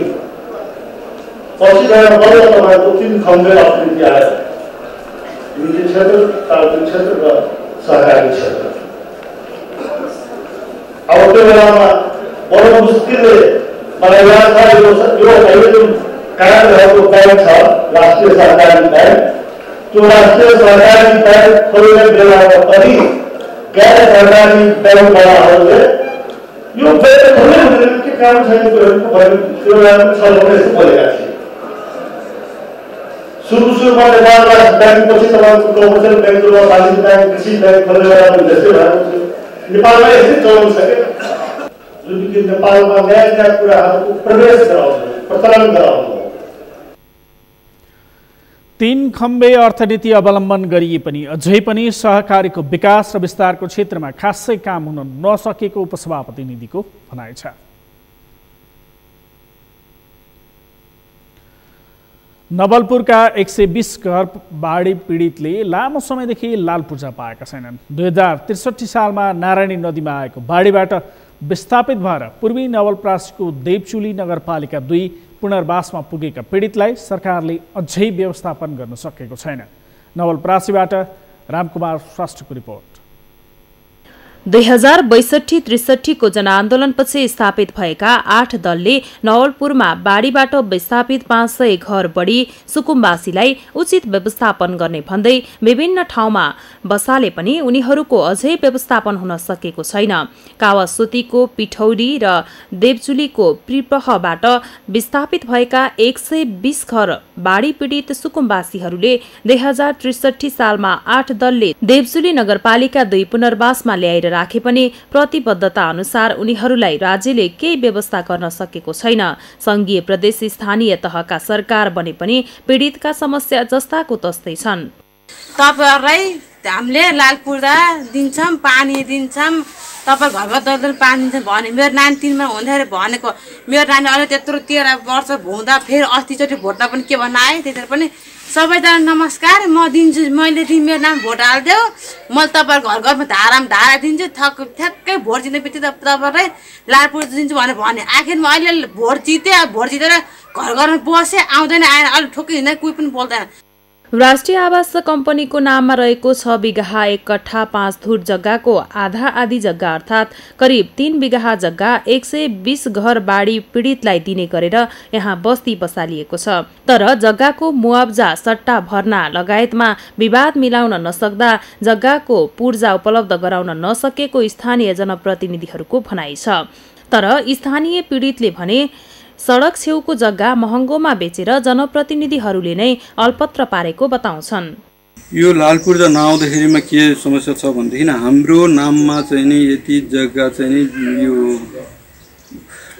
पछि गएर बल्ल तपाईँको 3 खण्ड अप्रिति आयो। निजी क्षेत्र, सार्वजनिक क्षेत्र र सहकारी क्षेत्र। अब त्यो बेलामा बडो मुस्किलले मलाई याद छ यो अहिले जुन कायम भएको ब्याङ्क छ राष्ट्रिय सहकारी ब्याङ्क, त्यो राष्ट्रिय सहकारी ब्याङ्क खोल्ने बेलामा पनि गैर सरकारी ब्याङ्कवालाहरूले यो ब्याङ्क खोल्ने भनेर के काम छैन त्यो बेलामा छलफल यस्तो बोलेका थिए। सुरुमा नेपाल राष्ट्र ब्याङ्क पछि तपाईँको कमर्सियल ब्याङ्कमा वाणिज्य ब्याङ्क, कृषि ब्याङ्क खोल्ने बेलामा त्यस्तै भएको थियो। नेपालमा यस्तै चलन छ क्या, जुन कि नेपालमा नयाँ नयाँ कुराहरूको प्रवेश गराउनु, प्रचलन गराउनु। 3 खम्बे अर्थनीति अवलम्बन गरिए पनि अझै पनि सहकारीको विकास र विस्तारको क्षेत्रमा खासै काम हुन नसकेको उपसभापति निधिको भनाइ छ। नवलपुरका 120 घर बाढी पीडितले लामो समयदेखि लाल पूर्जा पाएका छैनन्। 2063 सालमा नारायणी नदीमा आएको बाढीबाट विस्थापित भएर पूर्वी नवलपरासीको देवचुली नगरपालिका 2 पुनर्वासमा पुगेका पीडितलाई सरकारले अझै व्यवस्थापन गर्न सकेको छैन। नवलपरासीबाट रामकुमार श्रेष्ठको रिपोर्ट। 2062-63 को जनआन्दोलनपछि स्थापित भएका 8 दलले नवलपुरमा बाढीबाट विस्थापित 500 घर बढी सुकुम्बासीलाई उचित व्यवस्थापन गर्ने भन्दै विभिन्न ठाउँमा बसाले पनि उनीहरूको अझै व्यवस्थापन हुन सकेको छैन। कावासोतीको पिठौरी र देवचुलीको प्रिप्रहबाट विस्थापित भएका 120 घर बाढी पीडित सुकुम्बासीहरूले 2063 सालमा 8 दलले देवचुली नगरपालिका 2 पुनर्वासमा ल्याएर राखे पनि प्रतिबद्धता अनुसार उनीहरूलाई राज्यले केही व्यवस्था गर्न सकेको छैन। संघीय प्रदेश स्थानीय तहका सरकार बने पनि पीडितका समस्या जस्ताको तस्तै छन्। तपाईहरुलाई हामीले लाल पूर्जा दिन्छौं, पानी दिन्छौं, तपाईं घरमा दलदल पानी दिन्छ भने मेरो नानी 3 मा हुँदाखेरि भनेको मेरो नानी अहिले त्यत्रो 13 वर्ष हुँदा फेरि अस्तिचोटि भोटमा पनि के भन्न आए त्यतिर पनि सबैजना नमस्कार म दिन्छु, मैले मेरो नाम भोट हाल्देऊ, म तपाईहरु घर घरमा धारा दिन्छु, ठ्याक्कै भोट जित्ने बित्तिकै तपाईहरुलाई लाल पूर्जा दिन्छु भने आखिरमा अहिले भोट जितेर घर घरमा बसे आउँदैन आएन अहिले ठोकै हिँड्दैन कोही पनि बोल्दैन। राष्ट्रिय आवास कम्पनीको नाममा रहेको 6 बिघा 1 कट्ठा 5 धुर जग्गाको आधा आधी जग्गा अर्थात् करिब 3 बिघा जग्गा 120 घर बाढी पीडितलाई दिने गरेर यहाँ बस्ती बसालिएको छ। तर जग्गाको मुआब्जा सट्टा भर्ना लगायतमा विवाद मिलाउन नसक्दा जग्गाको पूर्जा उपलब्ध गराउन नसकेको स्थानीय जनप्रतिनिधिहरूको भनाइ छ। तर स्थानीय पीडितले भने सडक छेउको जग्गा महँगोमा बेचेर जनप्रतिनिधिहरूले नै अल्पत्र पारेको बताउँछन्। यो लाल पूर्जा नआउँदाखेरिमा के समस्या छ भनेदेखि हाम्रो नाममा चाहिँ नि यति जग्गा चाहिँ नि यो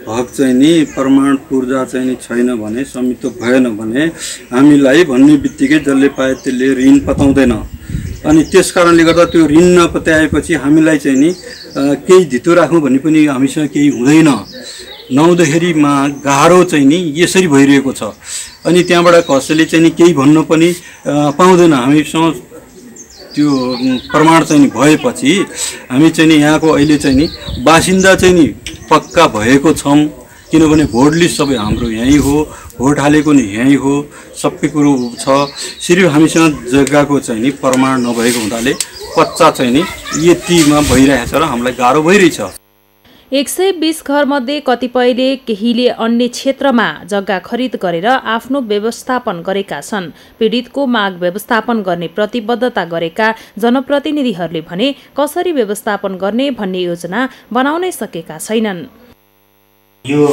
हक चाहिँ नि प्रमाण पूर्जा चाहिँ नि छैन भने समितो भएन भने हामीलाई भन्ने बित्तिकै जसले पाए त्यसले ऋण पताउँदैन। अनि त्यसकारणले गर्दा त्यो ऋण नपत्याएपछि हामीलाई चाहिँ नि केही धितो राखौँ भन्ने पनि हामीसँग केही हुँदैन। नहुँदाखेरिमा गाह्रो चाहिँ नि यसरी भइरहेको छ। अनि त्यहाँबाट कसैले चाहिँ नि केही भन्नु पनि पाउँदैन। हामीसँग त्यो प्रमाण चाहिँ नि भएपछि हामी चाहिँ नि यहाँको अहिले चाहिँ नि बासिन्दा चाहिँ नि पक्का भएको छौँ। किनभने भोट लिस्ट सबै हाम्रो यहीँ हो, भोट हालेको नि यहीँ हो, सबै कुरो छ। सिर्फ हामीसँग जग्गाको चाहिँ नि प्रमाण नभएको हुनाले कच्चा चाहिँ नि यतिमा भइरहेछ र हामीलाई गाह्रो भइरहेछ। 120 घर मध्ये कतिपयले केहीले अन्य क्षेत्रमा जग्गा खरिद गरेर आफ्नो व्यवस्थापन गरेका छन्। पीडितको माग व्यवस्थापन गर्ने प्रतिबद्धता गरेका जनप्रतिनिधिहरूले भने कसरी व्यवस्थापन गर्ने भन्ने योजना बनाउनै सकेका छैनन्। यो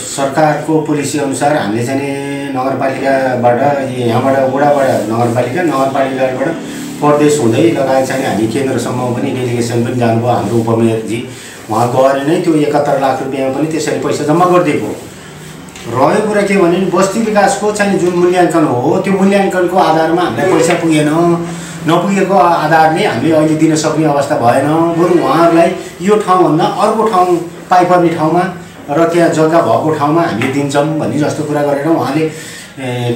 सरकारको पोलिसी अनुसार हामीले चाहिँ नगरपालिकाबाट यहाँबाट वडाबाट नगरपालिकाबाट प्रदेश हुँदै लगायत चाहिँ हामी केन्द्रसम्म पनि डेलिगेसन पनि जानुभयो। हाम्रो उपमेयरजी वहाँ गएर नै त्यो 71 लाख रुपियाँ पनि त्यसरी पैसा जम्मा गरिदिएको। रह्यो कुरा के भने बस्ती विकासको चाहिँ जुन मूल्याङ्कन हो त्यो मूल्याङ्कनको आधारमा हामीलाई पैसा पुगेन। नपुगेको आधारले हामीले अहिले दिन सक्ने अवस्था भएन। बरु उहाँहरूलाई यो ठाउँभन्दा अर्को ठाउँ पाइपर्ने ठाउँमा र त्यहाँ जग्गा भएको ठाउँमा हामीले दिन्छौँ भन्ने जस्तो कुरा गरेर उहाँले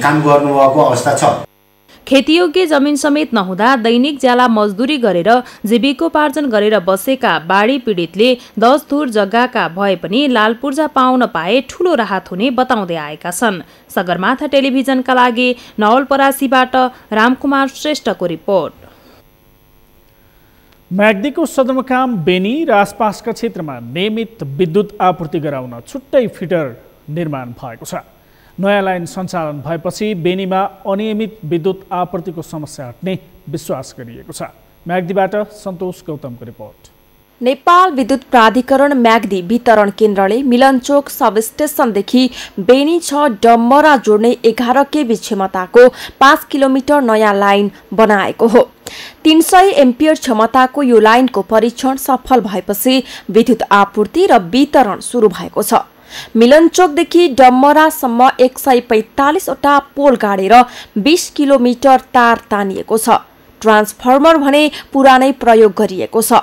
काम गर्नुभएको अवस्था छ। खेतीयोग्य जमिन समेत नहुँदा दैनिक ज्याला मजदुरी गरेर जीविकोपार्जन गरेर बसेका बाढी पीडितले 10 धुर जग्गाका भए पनि लाल पूर्जा पाउन पाए ठूलो राहत हुने बताउँदै आएका छन्। सगरमाथा टेलिभिजनका लागि नवलपरासीबाट रामकुमार श्रेष्ठको रिपोर्ट। म्याग्दीको सदरमुकाम बेनी र आसपासका क्षेत्रमा नियमित विद्युत आपूर्ति गराउन छुट्टै फिडर निर्माण भएको छ। नयाँ लाइन सञ्चालन भएपछि बेनीमा अनियमित विद्युत आपूर्तिको समस्या हट्ने विश्वास गरिएको छ। म्याग्दीबाट सन्तोष गौतमको रिपोर्ट। नेपाल विद्युत प्राधिकरण म्याग्दी वितरण केन्द्रले मिलनचोक सबस्टेसनदेखि बेनी 6 डम्बरा जोड्ने 11 केबी क्षमताको 5 किलोमिटर नयाँ लाइन बनाएको हो। 300 एम्पियर क्षमताको यो लाइनको परीक्षण सफल भएपछि विद्युत आपूर्ति र वितरण सुरु भएको छ। मिलनचोकदेखि डम्बरासम्म 145 वटा पोल गाडेर 20 किलोमिटर तार तानिएको छ। ट्रान्सफर्मर भने पुरानै प्रयोग गरिएको छ।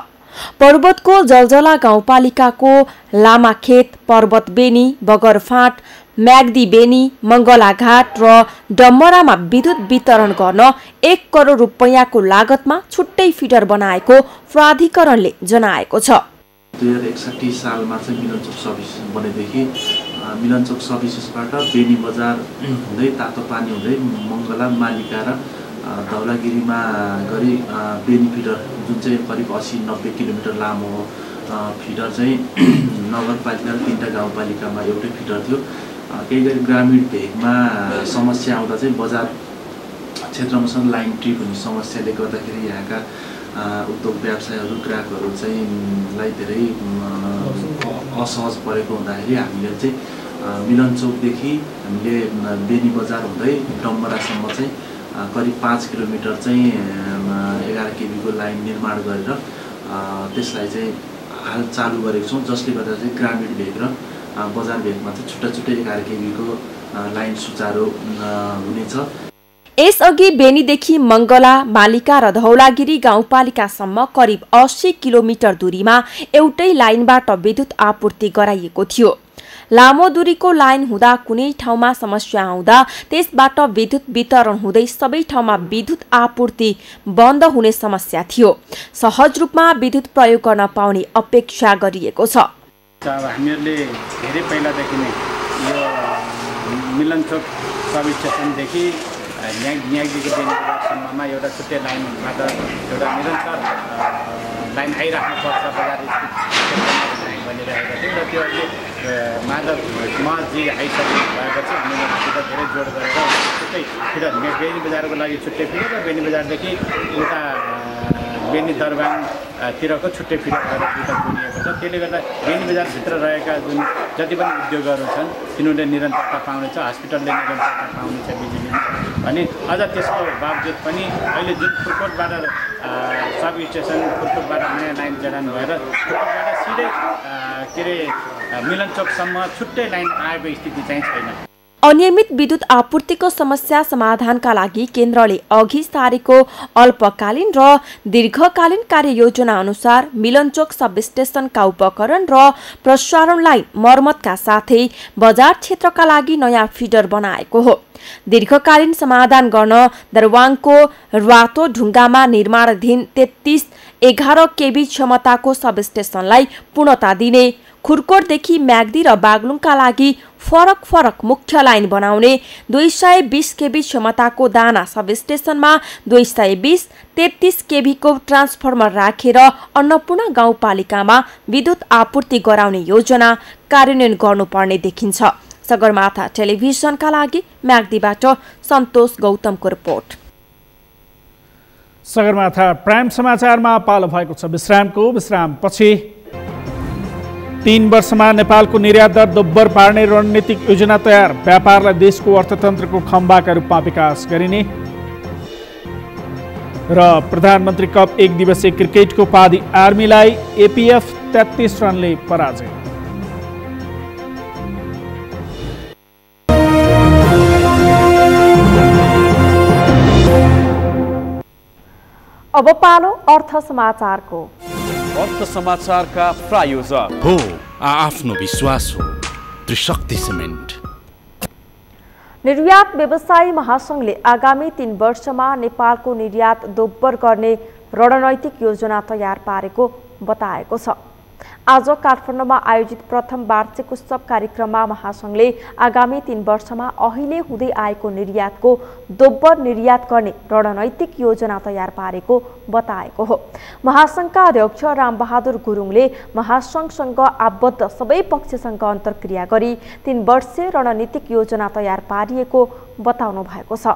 पर्वतको जलजला गाउँपालिकाको लामाखेत, पर्वत बेनी, बगरफाँट, म्याग्दी बेनी, मङ्गलाघाट र डम्बरामा विद्युत वितरण गर्न 1 करोड रुपैयाँको लागतमा छुट्टै फिडर बनाएको प्राधिकरणले जनाएको छ। 2061 सालमा चाहिँ मिलनचोक सर्भिसेस बनेदेखि मिलनचोक सर्भिसेसबाट बेनी बजार हुँदै तातो पानी हुँदै मङ्गला, मालिका र धौलागिरीमा गरी बेनी फिडर जुन चाहिँ करिब 80-90 किलोमिटर लामो फिडर चाहिँ नगरपालिका र 3टा गाउँपालिकामा एउटै फिडर थियो। केही गरी ग्रामीण भेगमा समस्या आउँदा चाहिँ बजार क्षेत्रमा चाहिँ लाइन ट्रिप हुने समस्याले गर्दाखेरि यहाँका उद्योग व्यवसायहरू ग्राहकहरू चाहिँ लाई धेरै असहज परेको हुँदाखेरि हामीले चाहिँ मिलनचोकदेखि हामीले बेनी बजार हुँदै डम्बरासम्म चाहिँ करिब 5 किलोमिटर चाहिँ 11 केबीको लाइन निर्माण गरेर त्यसलाई चाहिँ हाल चालु गरेको छौँ, जसले गर्दा चाहिँ ग्रामीण भेग र बजार भेगमा चाहिँ छुट्टा छुट्टै 11 केबीको लाइन सुचारू हुनेछ। यसअघि बेनीदेखि मङ्गला, मालिका र धौलागिरी गाउँपालिकासम्म करिब 80 किलोमिटर दूरीमा एउटै लाइनबाट विद्युत आपूर्ति गराइएको थियो। लामो दूरीको लाइन हुँदा कुनै ठाउँमा समस्या आउँदा त्यसबाट विद्युत वितरण हुँदै सबै ठाउँमा विद्युत आपूर्ति बन्द हुने समस्या थियो। सहज रूपमा विद्युत प्रयोग गर्न पाउने अपेक्षा गरिएको छ। हामीहरूले धेरै पहिलादेखि नै यो मिलनचोक सब स्टेसनदेखि न्याग्दीको बेनीसम्ममा एउटा छुट्टै लाइनबाट एउटा निरन्तर लाइन आइराख्नुपर्छ बजार भनिरहेको थियो र त्यो अहिले माधवजी आइसक्नु भएपछि हामीले धेरै जोड गरेर छुट्टै फिडर बेनी बजारको लागि छुट्टै फिडर र बेनी बजारदेखि उता बेनी दरबाङतिरको छुट्टै फिडर गरेर फिडर बुनिएको छ। त्यसले गर्दा बेनी बजारभित्र रहेका जुन जति पनि उद्योगहरू छन् तिनीहरूले निरन्तरता पाउनेछ, हस्पिटलले निरन्तरता पाउनेछ बिजुली अनि अझ त्यसको बावजुद पनि अहिले जुन फुलकोटबाट सब स्टेसन फुलकोटबाट नयाँ लाइन जडान भएर फुलकोटबाट सिधै के अरे मिलनचोकसम्म छुट्टै लाइन आएको स्थिति चाहिँ छैन। अनियमित विद्युत आपूर्तिको समस्या समाधानका लागि केन्द्रले अघि सारेको अल्पकालीन र दीर्घकालीन कार्ययोजना अनुसार मिलनचोक सबस्टेसनका उपकरण र प्रसारण लाइन मर्मतका साथै बजार क्षेत्रका लागि नयाँ फिडर बनाएको हो। दीर्घकालीन समाधान गर्न दरवाङको रातो ढुङ्गामा निर्माणाधीन 33-11 केबी क्षमताको सबस्टेसनलाई पूर्णता दिने, खुर्कोटदेखि म्याग्दी र बागलुङका लागि फरक फरक मुख्य लाइन बनाउने, 220 केबी क्षमताको दाना सबस्टेसनमा 220-33 केबीको ट्रान्सफर्मर राखेर अन्नपूर्ण गाउँपालिकामा विद्युत आपूर्ति गराउने योजना कार्यान्वयन गर्नुपर्ने देखिन्छ। सगरमाथा टेलिभिजनका लागि म्याग्दीबाट सन्तोष गौतमको रिपोर्ट। सगरमाथा प्राइम समाचारमा पालो भएको छ विश्रामपछि 3 वर्षमा नेपालको निर्यात दर दोब्बर पार्ने रणनीतिक योजना तयार, व्यापारलाई देशको अर्थतन्त्रको खम्बाका रूपमा विकास गरिने र प्रधानमन्त्री कप 1 दिवसीय क्रिकेटको उपाधि आर्मीलाई एपीएफ 33 रनले पराजय। अब पालो अर्थ समाचारको। अर्थ समाचारका प्रायोजक हो आफ्नो विश्वास हो त्रिशक्ति सिमेन्ट। निर्यात व्यवसायी महासंघले आगामी 3 वर्षमा नेपालको निर्यात दोब्बर गर्ने रणनैतिक योजना तयार पारेको बताएको छ। आज काठमाडौँमा आयोजित प्रथम वार्षिक उत्सव कार्यक्रममा महासंघले आगामी 3 वर्षमा अहिले हुँदै आएको निर्यातको दोब्बर निर्यात गर्ने रणनैतिक योजना तयार पारेको बताएको हो। महासंघका अध्यक्ष रामबहादुर गुरुङले महासंघसँग आबद्ध सबै पक्षसँग अन्तर्क्रिया गरी 3 वर्षीय रणनीतिक योजना तयार पारिएको बताउनु भएको छ।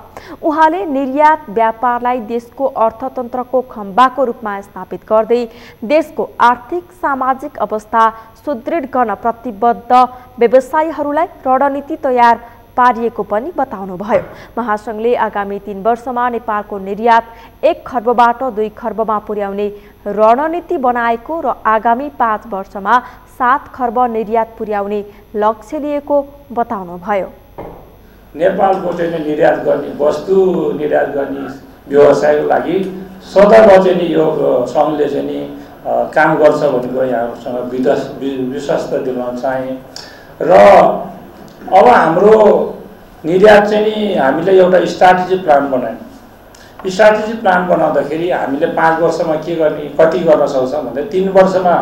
उहाँले निर्यात व्यापारलाई देशको अर्थतन्त्रको खम्बाको रूपमा स्थापित गर्दै देशको आर्थिक सामाजिक अवस्था सुदृढ गर्न प्रतिबद्ध व्यवसायीहरूलाई रणनीति तयार पारिएको पनि बताउनुभयो। महासंघले आगामी 3 वर्षमा नेपालको निर्यात 1 खर्बबाट 2 खर्बमा पुर्याउने रणनीति बनाएको र आगामी 5 वर्षमा 7 खर्ब निर्यात पुर्याउने लक्ष्य लिएको बताउनुभयो। नेपालको चाहिँ निर्यात गर्ने वस्तु निर्यात गर्ने व्यवसायको लागि सदैव चाहिँ नि यो सङ्घले चाहिँ नि काम गर्छ भनेको यहाँसँग विश्वास दिलाउन चाहे। र अब हाम्रो निर्यात चाहिँ नि हामीले एउटा स्ट्राटेजी प्लान बनायौँ। स्ट्राटेजी प्लान बनाउँदाखेरि हामीले 5 वर्षमा के गर्ने कति गर्न सक्छौँ भन्दा 3 वर्षमा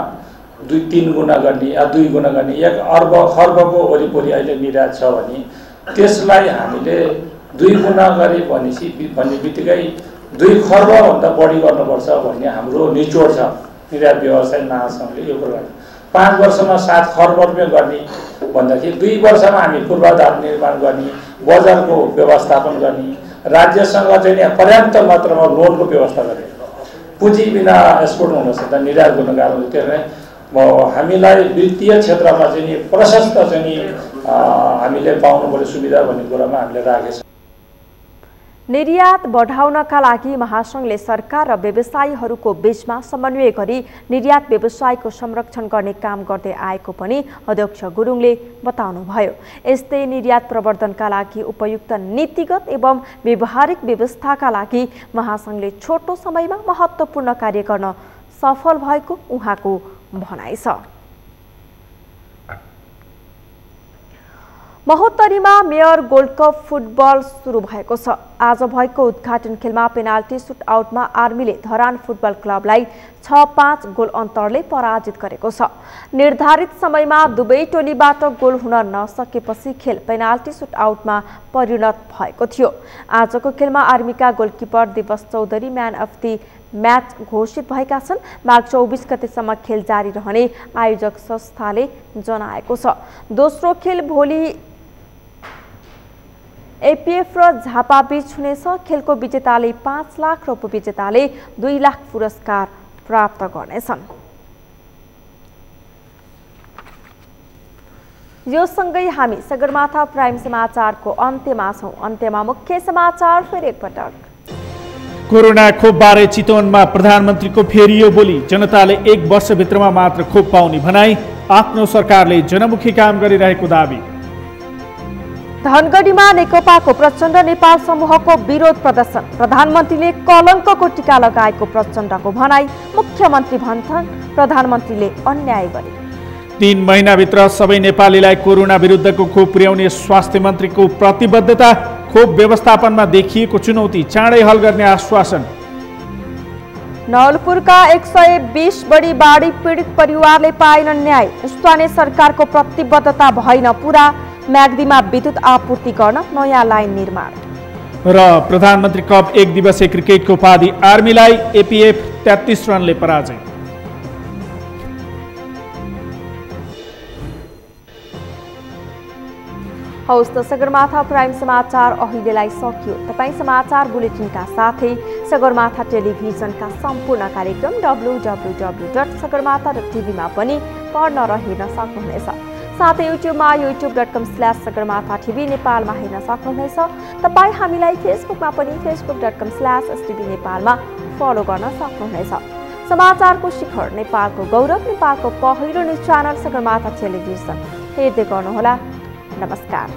2-3 गुणा गर्ने या 2 गुणा गर्ने 1 अर्ब खर्बको वरिपरि अहिले निर्यात छ भने त्यसलाई हामीले 2 गुणा गरे भनेपछि भन्ने बित्तिकै 2 खर्बभन्दा बढी गर्नुपर्छ भन्ने हाम्रो निचोड छ निर्यात व्यवसाय महासंघले यो कुरा। 5 वर्षमा 7 खर्ब रुपियाँ गर्ने भन्दाखेरि 2 वर्षमा हामी पूर्वाधार निर्माण गर्ने, बजारको व्यवस्थापन गर्ने, राज्यसँग चाहिँ पर्याप्त मात्रामा लोनको व्यवस्था गर्ने। पुँजी बिना एक्सपोर्ट हुन सक्दा निर्यात गर्न गाह्रो हुन्छ। त्यसैले हामीलाई वित्तीय क्षेत्रमा चाहिँ प्रशस्त चाहिँ हामीले पाउनुपर्ने सुविधा भन्ने कुरामा हामीले राखेका छौँ। निर्यात बढाउनका लागि महासंघले सरकार र व्यवसायीहरूको बीचमा समन्वय गरी निर्यात व्यवसायको संरक्षण गर्ने काम गर्दै आएको पनि अध्यक्ष गुरुङले बताउनुभयो। यस्तै निर्यात प्रवर्धनका लागि उपयुक्त नीतिगत एवं व्यवहारिक व्यवस्थाका लागि महासंघले छोटो समयमा महत्त्वपूर्ण कार्य गर्न सफल भएको उहाँको भनाइ छ। महोत्तरीमा मेयर गोल्ड कप फुटबल सुरु भएको छ। आज भएको उद्घाटन खेलमा पेनाल्टी सुट आउटमा आर्मीले धरान फुटबल क्लबलाई 6-5 गोल अन्तरले पराजित गरेको छ। निर्धारित समयमा दुवै टोलीबाट गोल हुन नसकेपछि खेल पेनाल्टी सुट आउटमा परिणत भएको थियो। आजको खेलमा आर्मीका goalkeeper Diwas Chaudhary man of the match घोषित भएका छन्। माघ 24 गतेसम्म खेल जारी रहने आयोजक संस्थाले जनाएको छ। दोस्रो खेल भोलि एपीएफ र झापा बीच हुनेछ। खेलको विजेताले 5 लाख र उपविजेताले 2 लाख पुरस्कार प्राप्त गर्नेछन्। यो सँगै हामी सगरमाथा प्राइम समाचारको अन्त्यमा छौं। अन्त्यमा मुख्य समाचार फेरि एकपटक। कोरोना खोपबारे चितवनमा प्रधानमन्त्रीको फेरियो बोली। जनताले 1 वर्षभित्रमा मात्र खोप पाउने भनाई। आफ्नो सरकारले जनमुखी काम गरिरहेको दाबी। धनगढीमा नेकपाको प्रचण्ड नेपाल समूहको विरोध प्रदर्शन। प्रधानमन्त्रीले कलङ्कको टीका लगाएको प्रचण्डको भनाई। मुख्यमन्त्री भन्छन् प्रधानमन्त्रीले अन्याय गरे। 3 महिनाभित्र सबै नेपालीलाई कोरोना विरुद्धको खोप पुर्याउने स्वास्थ्य मन्त्रीको प्रतिबद्धता। खोप व्यवस्थापनमा देखिएको चुनौती चाँडै हल गर्ने आश्वासन। नवलपुरका 120 बढी बाढी पीडित परिवारले पाएनन् न्याय। स्थानीय सरकारको प्रतिबद्धता भएन पूरा। म्याग्दीमा विद्युत आपूर्ति गर्न नयाँ लाइन निर्माण। र प्रधानमन्त्री कप 1 दिवसीय क्रिकेटको उपाधि आर्मीलाई। एपीएफ 33 रनले पराजय। हौस् त सगरमाथा प्राइम समाचार अहिलेलाई सकियो। तपाईँ समाचार बुलेटिनका साथै सगरमाथा टेलिभिजनका सम्पूर्ण कार्यक्रम www.sagarmatha.tv मा पनि पढ्न र हेर्न सक्नुहुनेछ। साथै युट्युबमा youtube.com/sagarmatha.tv नेपालमा हेर्न सक्नुहुनेछ। तपाईँ हामीलाई फेसबुकमा पनि facebook.com/stv नेपालमा फलो गर्न सक्नुहुनेछ। समाचारको शिखर नेपालको गौरव नेपालको पहिलो न्युज च्यानल सगरमाथा टेलिभिजन हेर्दै गर्नुहोला। नमस्कार।